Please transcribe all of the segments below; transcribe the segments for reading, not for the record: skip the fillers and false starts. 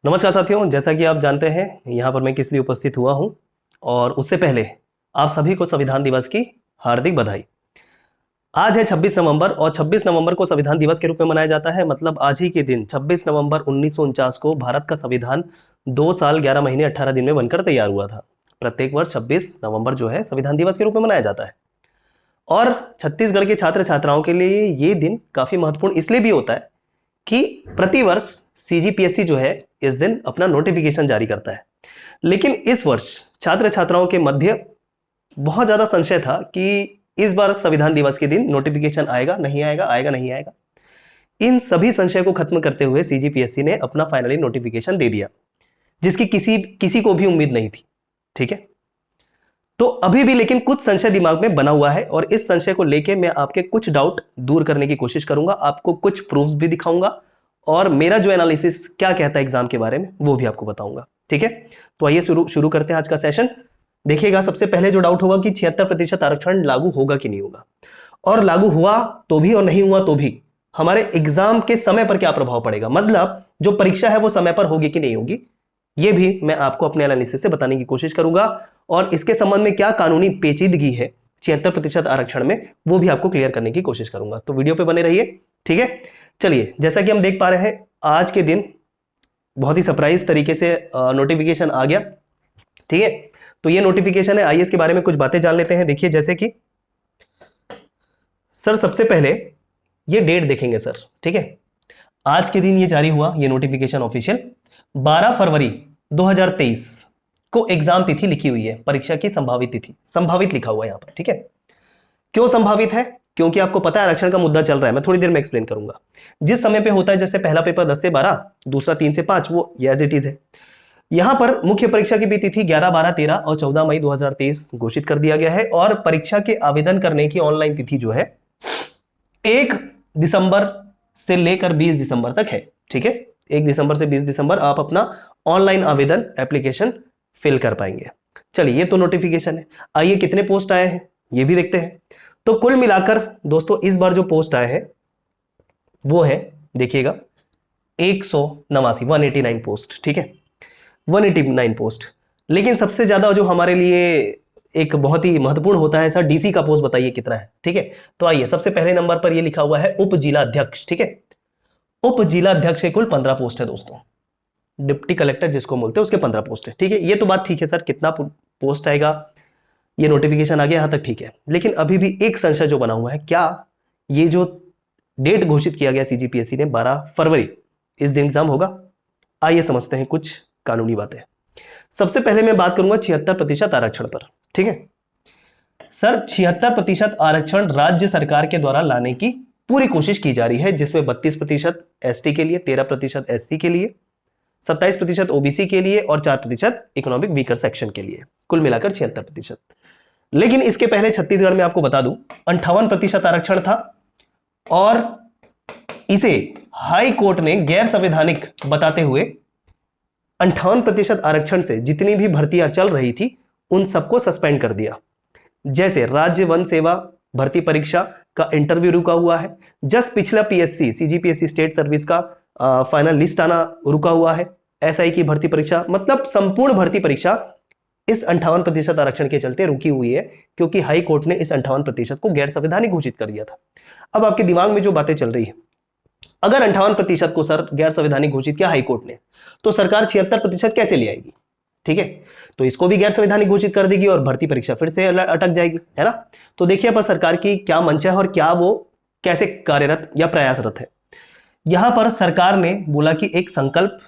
नमस्कार साथियों, जैसा कि आप जानते हैं यहाँ पर मैं किस लिए उपस्थित हुआ हूँ और उससे पहले आप सभी को संविधान दिवस की हार्दिक बधाई। आज है 26 नवंबर और 26 नवंबर को संविधान दिवस के रूप में मनाया जाता है। मतलब आज ही के दिन 26 नवंबर 1949 को भारत का संविधान 2 साल 11 महीने 18 दिन में बनकर तैयार हुआ था। प्रत्येक वर्ष 26 नवंबर जो है संविधान दिवस के रूप में मनाया जाता है और छत्तीसगढ़ के छात्र छात्राओं के लिए ये दिन काफ़ी महत्वपूर्ण इसलिए भी होता है कि प्रतिवर्ष सीजीपीएससी जो है इस दिन अपना नोटिफिकेशन जारी करता है। लेकिन इस वर्ष छात्र छात्राओं के मध्य बहुत ज़्यादा संशय था कि इस बार संविधान दिवस के दिन नोटिफिकेशन आएगा नहीं आएगा, आएगा नहीं आएगा। इन सभी संशय को खत्म करते हुए सीजीपीएससी ने अपना फाइनली नोटिफिकेशन दे दिया, जिसकी किसी को भी उम्मीद नहीं थी। ठीक है, तो अभी भी लेकिन कुछ संशय दिमाग में बना हुआ है और इस संशय को लेके मैं आपके कुछ डाउट दूर करने की कोशिश करूंगा, आपको कुछ प्रूफ्स भी दिखाऊंगा और मेरा जो एनालिसिस क्या कहता है एग्जाम के बारे में वो भी आपको बताऊंगा। ठीक है, तो आइए शुरू करते हैं आज का सेशन। देखिएगा, सबसे पहले जो डाउट होगा कि 76% आरक्षण लागू होगा कि नहीं होगा, और लागू हुआ तो भी और नहीं हुआ तो भी हमारे एग्जाम के समय पर क्या प्रभाव पड़ेगा, मतलब जो परीक्षा है वो समय पर होगी कि नहीं होगी, ये भी मैं आपको अपने एनालिसिस से बताने की कोशिश करूंगा। और इसके संबंध में क्या कानूनी पेचीदगी है 76% आरक्षण में, वो भी आपको क्लियर करने की कोशिश करूंगा। तो वीडियो पे बने रहिए। ठीक है, चलिए, जैसा कि हम देख पा रहे हैं आज के दिन बहुत ही सरप्राइज तरीके से नोटिफिकेशन आ गया। ठीक है, तो ये नोटिफिकेशन है, आइए इसके बारे में कुछ बातें जान लेते हैं। देखिए, जैसे कि सर सबसे पहले ये डेट देखेंगे सर। ठीक है, आज के दिन ये जारी हुआ, ये नोटिफिकेशन ऑफिशियल 12 फरवरी 2023 को एग्जाम तिथि लिखी हुई है, परीक्षा की संभावित तिथि, संभावित लिखा हुआ है यहां पर। ठीक है, क्यों संभावित है? क्योंकि आपको पता है आरक्षण का मुद्दा चल रहा है, मैं थोड़ी देर में एक्सप्लेन करूंगा। जिस समय पे होता है, जैसे पहला पेपर 10 से 12, दूसरा 3 से 5, वो एज इट इज है। यहां पर मुख्य परीक्षा की भी तिथि 11, 12, 13 और 14 मई 2023 घोषित कर दिया गया है और परीक्षा के आवेदन करने की ऑनलाइन तिथि जो है 1 दिसंबर से लेकर 20 दिसंबर तक है। ठीक है, 1 दिसंबर से 20 दिसंबर आप अपना ऑनलाइन आवेदन एप्लीकेशन फिल कर पाएंगे। चलिए, ये तो नोटिफिकेशन है। आइए कितने पोस्ट आए हैं ये भी देखते हैं। तो कुल मिलाकर दोस्तों इस बार जो पोस्ट आए हैं वो है, देखिएगा, 189 पोस्ट। ठीक है, 189 पोस्ट। लेकिन सबसे ज्यादा जो हमारे लिए एक बहुत ही महत्वपूर्ण होता है सर, डीसी का पोस्ट बताइए कितना है। ठीक है, तो आइए, सबसे पहले नंबर पर ये लिखा हुआ है उप जिला अध्यक्ष। ठीक है, उप जिला अध्यक्ष के कुल 15 पोस्ट है दोस्तों। डिप्टी कलेक्टर जिसको बोलते हैं उसके 15 पोस्ट है। ठीक है, ये तो बात ठीक है सर, कितना पोस्ट आएगा, ये नोटिफिकेशन आ गया, यहां तक ठीक है। लेकिन अभी भी एक संशय जो बना हुआ है, क्या ये जो डेट घोषित किया गया सीजीपीएससी ने 12 फरवरी, इस दिन एग्जाम होगा? आइए समझते हैं कुछ कानूनी बातें। सबसे पहले मैं बात करूंगा 76% आरक्षण पर। ठीक है सर, 76% आरक्षण राज्य सरकार के द्वारा लाने की पूरी कोशिश की जा रही है, जिसमें 32% एसटी के लिए, 13% एससी के लिए, 27% ओबीसी के लिए और 4% इकोनॉमिक वीकर सेक्शन के लिए, कुल मिलाकर 76%। लेकिन इसके पहले छत्तीसगढ़ में आपको बता दूं 58% आरक्षण था और इसे हाई कोर्ट ने गैर संवैधानिक बताते हुए 58% आरक्षण से जितनी भी भर्तियां चल रही थी उन सबको सस्पेंड कर दिया। जैसे राज्य वन सेवा भर्ती परीक्षा का इंटरव्यू रुका हुआ है, जस्ट पिछला पीएससी सीजीपीएससी स्टेट सर्विस का फाइनल लिस्ट आना रुका हुआ है, एसआई की भर्ती परीक्षा, मतलब संपूर्ण भर्ती परीक्षा इस 58% आरक्षण के चलते रुकी हुई है, क्योंकि हाई कोर्ट ने इस 58% को गैर संवैधानिक घोषित कर दिया था। अब आपके दिमाग में जो बातें चल रही है, अगर 58% को सर गैर संवैधानिक घोषित किया हाई कोर्ट ने, तो सरकार 76% कैसे ले आएगी? ठीक है, तो इसको भी गैर संवैधानिक घोषित कर देगी और भर्ती परीक्षा फिर से अटक जाएगी, है ना। तो देखिए पर सरकार की क्या मंशा है और क्या वो कैसे कार्यरत या प्रयासरत है। यहां पर सरकार ने बोला कि एक संकल्प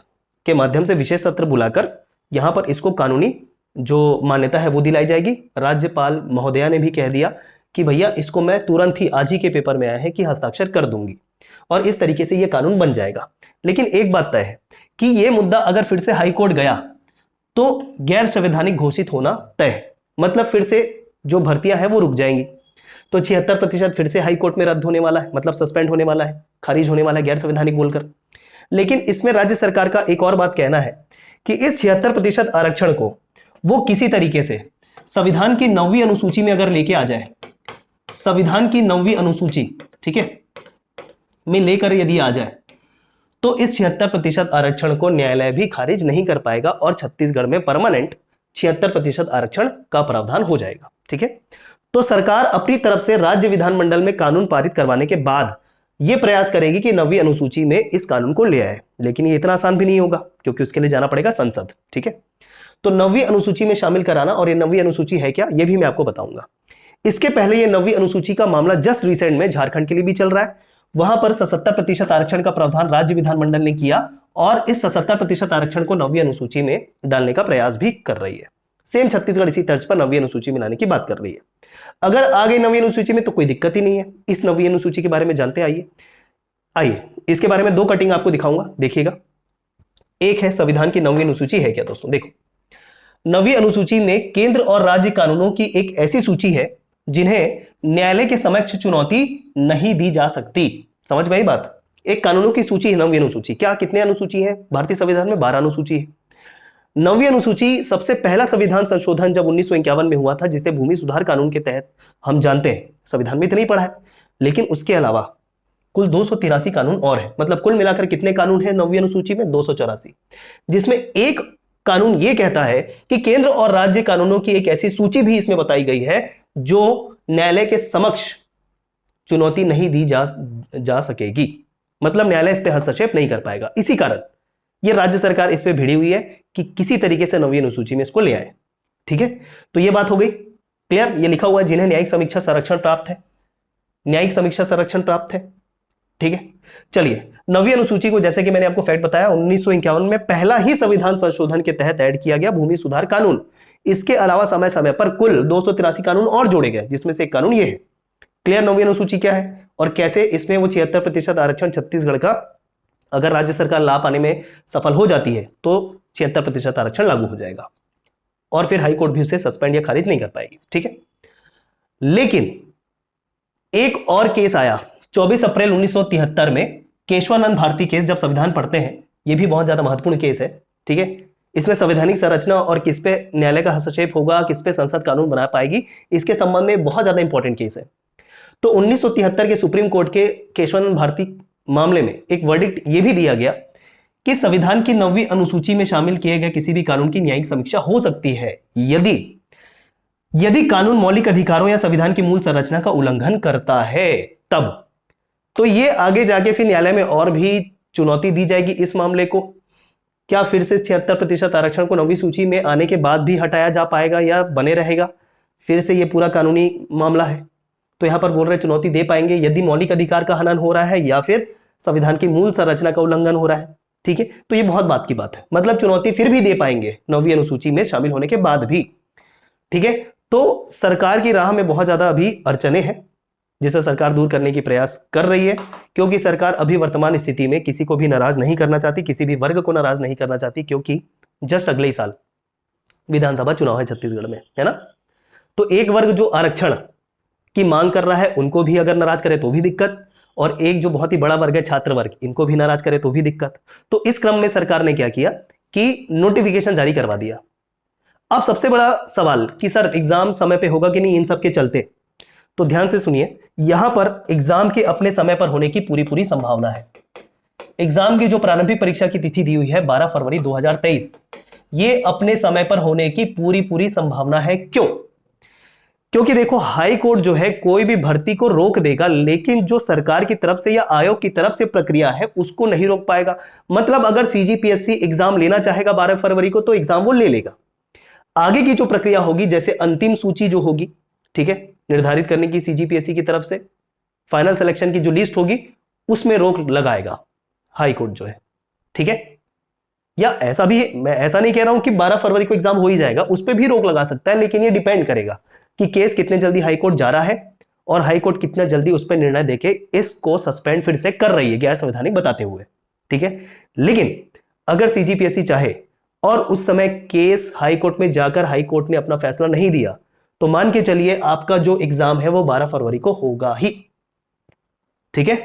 के माध्यम से विशेष सत्र बुलाकर यहां पर इसको कानूनी जो मान्यता है वो दिलाई जाएगी। राज्यपाल महोदया ने भी कह दिया कि भैया इसको मैं तुरंत ही, आज ही के पेपर में आया है कि हस्ताक्षर कर दूंगी और इस तरीके से ये कानून बन जाएगा। लेकिन एक बात तय है कि ये मुद्दा अगर फिर से हाई कोर्ट गया तो गैर संवैधानिक घोषित होना तय है, मतलब फिर से जो भर्तियां हैं वो रुक जाएंगी। तो 76% फिर से हाई कोर्ट में रद्द होने वाला है, मतलब सस्पेंड होने वाला है, खारिज होने वाला है गैर संवैधानिक बोलकर। लेकिन इसमें राज्य सरकार का एक और बात कहना है कि इस 76% आरक्षण को वो किसी तरीके से संविधान की 9वीं अनुसूची में अगर लेके आ जाए, संविधान की 9वीं अनुसूची, ठीक है, में लेकर यदि आ जाए तो इस 76% आरक्षण को न्यायालय भी खारिज नहीं कर पाएगा और छत्तीसगढ़ में परमानेंट 76% आरक्षण का प्रावधान हो जाएगा। ठीक है, तो सरकार अपनी तरफ से राज्य विधानमंडल में कानून पारित करवाने के बाद यह प्रयास करेगी कि 9वीं अनुसूची में इस कानून को ले आए, लेकिन ये इतना आसान भी नहीं होगा क्योंकि उसके लिए जाना पड़ेगा संसद। ठीक है, तो 9वीं अनुसूची में शामिल कराना, और ये 9वीं अनुसूची है क्या ये भी मैं आपको बताऊंगा। इसके पहले ये 9वीं अनुसूची का मामला जस्ट रिसेंट में झारखंड के लिए भी चल रहा है। वहां पर 77% आरक्षण का प्रावधान राज्य विधानमंडल ने किया और इस 77% आरक्षण को 9वीं अनुसूची में डालने का प्रयास भी कर रही है। सेम छत्तीसगढ़ इसी तर्ज पर 9वीं अनुसूची में लाने की बात कर रही है। अगर आ गई 9वीं अनुसूची में तो कोई दिक्कत ही नहीं है। इस 9वीं अनुसूची के बारे में जानते आइए इसके बारे में 2 कटिंग आपको दिखाऊंगा, देखिएगा। एक है संविधान की 9वीं अनुसूची है क्या दोस्तों। देखो, 9वीं अनुसूची में केंद्र और राज्य कानूनों की एक ऐसी सूची है जिन्हें न्यायालय के समक्ष चुनौती नहीं दी जा सकती। समझ में आई बात। एक कानूनों की सूची है 9वीं अनुसूची। क्या कितने अनुसूची है भारतीय संविधान में? 12 अनुसूची है। 9वीं अनुसूची सबसे पहला संविधान संशोधन जब 1951 में हुआ था, जिसे भूमि सुधार कानून के तहत हम जानते हैं। संविधान में इतना ही पढ़ा है, लेकिन उसके अलावा कुल 283 कानून और है। मतलब कुल मिलाकर कितने कानून हैं 9वीं अनुसूची में? 284, जिसमें एक कानून यह कहता है कि केंद्र और राज्य कानूनों की एक ऐसी सूची भी इसमें बताई गई है जो न्यायालय के समक्ष चुनौती नहीं दी जा सकेगी। मतलब न्यायालय इस पर हस्तक्षेप नहीं कर पाएगा। इसी कारण यह राज्य सरकार इस पर भिड़ी हुई है कि किसी तरीके से 9वीं अनुसूची में इसको ले आए। ठीक है, तो यह बात हो गई क्लियर। यह लिखा हुआ है जिन्हें न्यायिक समीक्षा संरक्षण प्राप्त है। न्यायिक समीक्षा संरक्षण प्राप्त है। ठीक है, चलिए 9वीं अनुसूची को जैसे कि मैंने आपको फैक्ट बताया 1951 में पहला ही संविधान संशोधन के तहत ऐड किया गया भूमि सुधार कानून। इसके अलावा समय समय पर कुल 283 कानून और जोड़े गए, जिसमें से एक कानून यह है। क्लियर 9वीं अनुसूची क्या है और कैसे इसमें वो 76% आरक्षण छत्तीसगढ़ का अगर राज्य सरकार ला पाने में सफल हो जाती है तो 76% आरक्षण लागू हो जाएगा और फिर हाईकोर्ट भी उसे सस्पेंड या खारिज नहीं कर पाएगी। ठीक है, लेकिन एक और केस आया 24 अप्रैल 1973 में, केशवानंद भारती केस। जब संविधान पढ़ते हैं, यह भी बहुत ज्यादा महत्वपूर्ण केस है। ठीक है, इसमें संवैधानिक संरचना और किस पे न्यायालय का हस्तक्षेप होगा, किस पे संसद कानून बना पाएगी, इसके संबंध में बहुत ज्यादा इंपॉर्टेंट केस है। तो 1973 के सुप्रीम कोर्ट के केशवानंद भारती मामले में एक वर्डिक्ट यह भी दिया गया कि संविधान की 9वीं अनुसूची में शामिल किए गए किसी भी कानून की न्यायिक समीक्षा हो सकती है यदि कानून मौलिक अधिकारों या संविधान की मूल संरचना का उल्लंघन करता है। तब तो ये आगे जाके फिर न्यायालय में और भी चुनौती दी जाएगी इस मामले को। क्या फिर से 76% आरक्षण को 9वीं सूची में आने के बाद भी हटाया जा पाएगा या बने रहेगा? फिर से ये पूरा कानूनी मामला है। तो यहां पर बोल रहे चुनौती दे पाएंगे यदि मौलिक अधिकार का हनन हो रहा है या फिर संविधान की मूल संरचना का उल्लंघन हो रहा है। ठीक है, तो ये बहुत बात की बात है। मतलब चुनौती फिर भी दे पाएंगे 9वीं अनुसूची में शामिल होने के बाद भी। ठीक है, तो सरकार की राह में बहुत ज्यादा अभी अड़चने हैं जिसे सरकार दूर करने की प्रयास कर रही है, क्योंकि सरकार अभी वर्तमान स्थिति में किसी को भी नाराज नहीं करना चाहती, किसी भी वर्ग को नाराज नहीं करना चाहती, क्योंकि जस्ट अगले ही साल विधानसभा चुनाव है छत्तीसगढ़ में, है ना। तो एक वर्ग जो आरक्षण की मांग कर रहा है उनको भी अगर नाराज करे तो भी दिक्कत, और एक जो बहुत ही बड़ा वर्ग है छात्र वर्ग, इनको भी नाराज करे तो भी दिक्कत। तो इस क्रम में सरकार ने क्या किया कि नोटिफिकेशन जारी करवा दिया। अब सबसे बड़ा सवाल कि सर एग्जाम समय पे होगा कि नहीं इन सब के चलते, तो ध्यान से सुनिए, यहां पर एग्जाम के अपने समय पर होने की पूरी संभावना है। एग्जाम की जो प्रारंभिक परीक्षा की तिथि दी हुई है 12 फरवरी 2023, ये अपने समय पर होने की पूरी संभावना है। क्यों? क्योंकि देखो हाई कोर्ट जो है कोई भी भर्ती को रोक देगा, लेकिन जो सरकार की तरफ से या आयोग की तरफ से प्रक्रिया है उसको नहीं रोक पाएगा। मतलब अगर सीजीपीएससी एग्जाम लेना चाहेगा 12 फरवरी को तो एग्जाम वो ले लेगा। आगे की जो प्रक्रिया होगी, जैसे अंतिम सूची जो होगी, ठीक है, निर्धारित करने की सीजीपीएससी की तरफ से फाइनल सिलेक्शन की जो लिस्ट होगी उसमें रोक लगाएगा हाई कोर्ट जो है। ठीक है, या ऐसा भी, मैं ऐसा नहीं कह रहा हूं कि 12 फरवरी को एग्जाम हो ही जाएगा, उस पर भी रोक लगा सकता है, लेकिन ये डिपेंड करेगा कि केस कितने जल्दी हाई कोर्ट जा रहा है और हाई कोर्ट कितना जल्दी उस पर निर्णय देके इसको सस्पेंड फिर से कर रही है गैर संवैधानिक बताते हुए। ठीक है, लेकिन अगर सीजीपीएससी चाहे और उस समय केस हाई कोर्ट में जाकर हाई कोर्ट ने अपना फैसला नहीं दिया, तो मान के चलिए आपका जो एग्जाम है वो 12 फरवरी को होगा ही। ठीक है,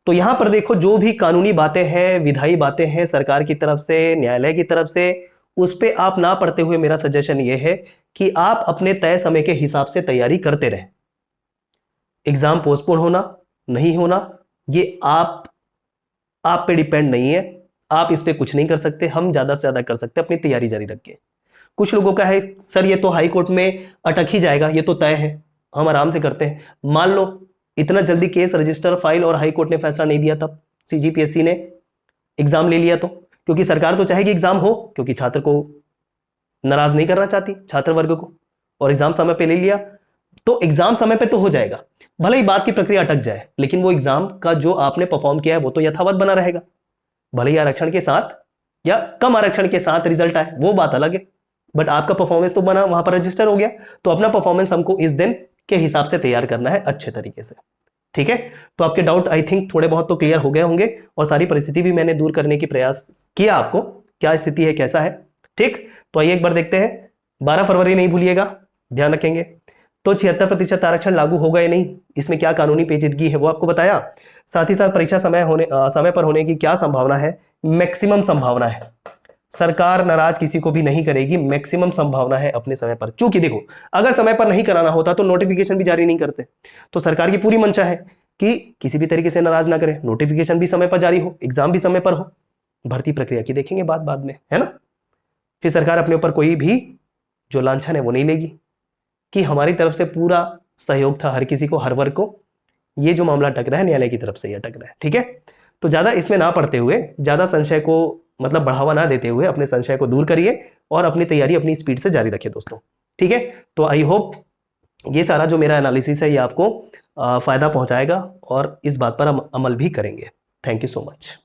तो यहां पर देखो जो भी कानूनी बातें हैं, विधायी बातें हैं सरकार की तरफ से, न्यायालय की तरफ से, उस पे आप ना पढ़ते हुए मेरा सजेशन यह है कि आप अपने तय समय के हिसाब से तैयारी करते रहें। एग्जाम पोस्टपोन होना नहीं होना ये आप आप पे डिपेंड नहीं है, आप इस पे कुछ नहीं कर सकते, हम ज़्यादा से ज़्यादा कर सकते हैं अपनी तैयारी जारी रख के। कुछ लोगों का है सर ये तो हाई कोर्ट में अटक ही जाएगा, ये तो तय है, हम आराम से करते हैं। मान लो इतना जल्दी केस रजिस्टर फाइल और हाई कोर्ट ने फैसला नहीं दिया, तब CGPSC ने एग्जाम ले लिया, तो क्योंकि सरकार तो चाहेगी एग्जाम हो, क्योंकि छात्र को नाराज नहीं करना चाहती, छात्र वर्ग को, और एग्जाम समय पे ले लिया तो एग्जाम समय पे तो हो जाएगा, भले ही बात की प्रक्रिया अटक जाए, लेकिन वो एग्जाम का जो आपने परफॉर्म किया है वो तो यथावत बना रहेगा। भले ही आरक्षण के साथ या कम आरक्षण के साथ रिजल्ट आए, वो बात अलग है, बट आपका परफॉर्मेंस तो बना, वहां पर रजिस्टर हो गया, तो अपना परफॉर्मेंस हमको इस दिन के हिसाब से तैयार करना है अच्छे तरीके से। ठीक है, तो आपके डाउट आई थिंक थोड़े बहुत तो क्लियर हो गए होंगे, और सारी परिस्थिति भी मैंने दूर करने की प्रयास किया, आपको क्या स्थिति है कैसा है। ठीक, तो आइए एक बार देखते हैं। 12 फरवरी नहीं भूलिएगा, ध्यान रखेंगे। तो 76% आरक्षण लागू होगा या नहीं, इसमें क्या कानूनी पेचीदगी है वो आपको बताया। साथ ही साथ परीक्षा समय पर होने की क्या संभावना है, मैक्सिमम संभावना है, सरकार नाराज किसी को भी नहीं करेगी, मैक्सिमम संभावना है अपने समय पर। चूंकि देखो अगर समय पर नहीं कराना होता तो नोटिफिकेशन भी जारी नहीं करते, तो सरकार की पूरी मंशा है कि किसी भी तरीके से नाराज ना करें, नोटिफिकेशन भी समय पर जारी हो, एग्जाम भी समय पर हो, भर्ती प्रक्रिया की देखेंगे बात बाद में, है ना। फिर सरकार अपने ऊपर कोई भी जो लांछन है वो नहीं लेगी, कि हमारी तरफ से पूरा सहयोग था हर किसी को, हर वर्ग को, ये जो मामला अटक रहा है न्यायालय की तरफ से ही अटक रहा है। ठीक है, तो ज्यादा इसमें ना पड़ते हुए, ज्यादा संशय को मतलब बढ़ावा ना देते हुए अपने संशय को दूर करिए और अपनी तैयारी अपनी स्पीड से जारी रखिए दोस्तों। ठीक है, तो आई होप ये सारा जो मेरा एनालिसिस है ये आपको फायदा पहुंचाएगा और इस बात पर हम अमल भी करेंगे। Thank you so much.